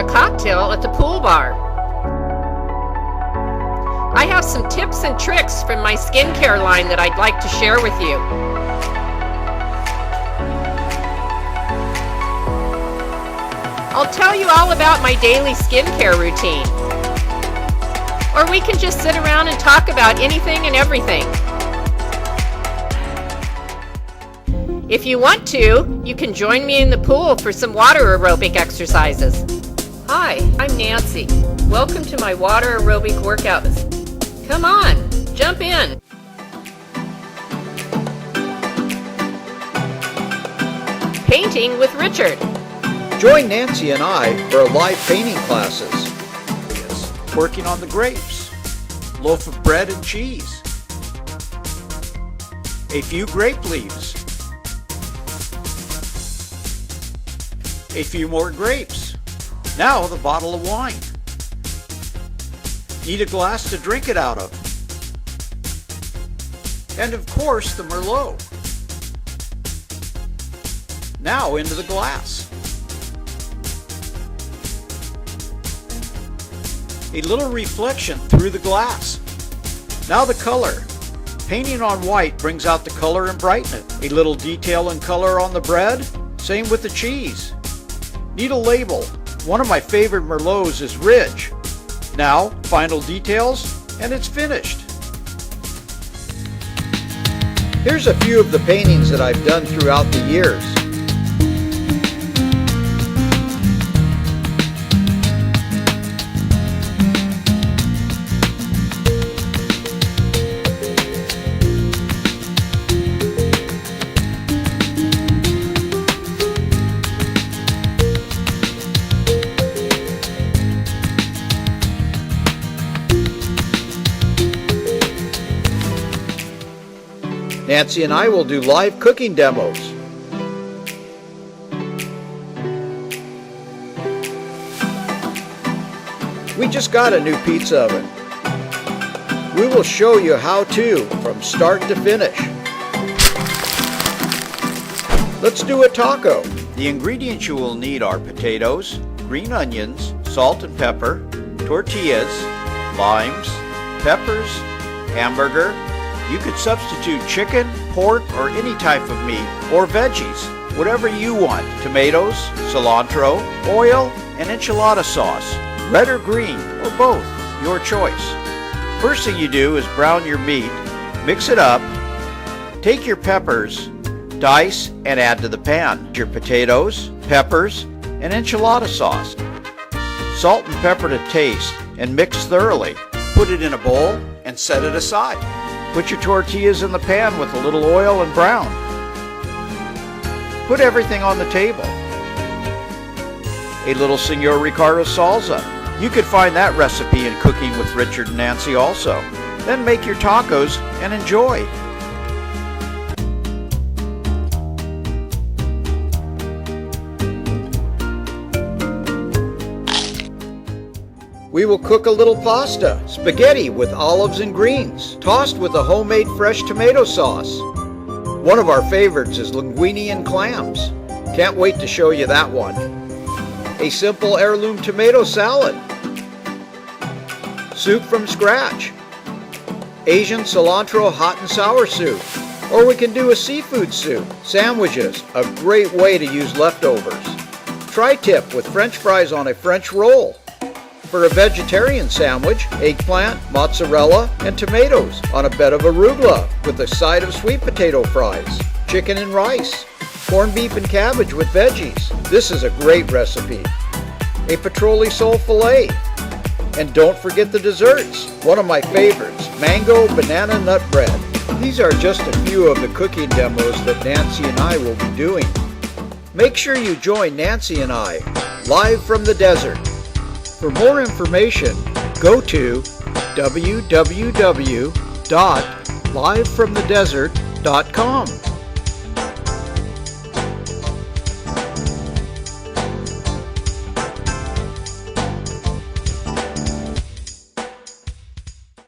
a cocktail at the pool bar. I have some tips and tricks from my skincare line that I'd like to share with you. I'll tell you all about my daily skincare routine. Or we can just sit around and talk about anything and everything. If you want to, you can join me in the pool for some water aerobic exercises. Hi, I'm Nancy. Welcome to my water aerobic workouts. Come on, jump in. Painting with Richard. Join Nancy and I for live painting classes. Working on the grapes, loaf of bread and cheese, a few grape leaves, a few more grapes. Now the bottle of wine. Need a glass to drink it out of. And of course the Merlot. Now into the glass. A little reflection through the glass. Now the color. Painting on white brings out the color and brightness. A little detail and color on the bread. Same with the cheese. Need a label. One of my favorite Merlots is Ridge. Now, final details, and it's finished. Here's a few of the paintings that I've done throughout the years. Nancy and I will do live cooking demos. We just got a new pizza oven. We will show you how to from start to finish. Let's do a taco. The ingredients you will need are potatoes, green onions, salt and pepper, tortillas, limes, peppers, hamburger. You could substitute chicken, pork, or any type of meat, or veggies, whatever you want. Tomatoes, cilantro, oil, and enchilada sauce, red or green, or both, your choice. First thing you do is brown your meat, mix it up, take your peppers, dice, and add to the pan. Your potatoes, peppers, and enchilada sauce. Salt and pepper to taste, and mix thoroughly. Put it in a bowl and set it aside. Put your tortillas in the pan with a little oil and brown. Put everything on the table. A little Senor Ricardo salsa. You could find that recipe in Cooking with Richard and Nancy also. Then make your tacos and enjoy. We will cook a little pasta, spaghetti with olives and greens, tossed with a homemade fresh tomato sauce. One of our favorites is linguine and clams. Can't wait to show you that one. A simple heirloom tomato salad. Soup from scratch. Asian cilantro hot and sour soup. Or we can do a seafood soup. Sandwiches, a great way to use leftovers. Tri-tip with French fries on a French roll. For a vegetarian sandwich, eggplant, mozzarella, and tomatoes on a bed of arugula with a side of sweet potato fries, chicken and rice, corned beef and cabbage with veggies. This is a great recipe. A petroli sole filet. And don't forget the desserts. One of my favorites, mango banana nut bread. These are just a few of the cooking demos that Nancy and I will be doing. Make sure you join Nancy and I live from the desert. For more information, go to www.livefromthedesert.com.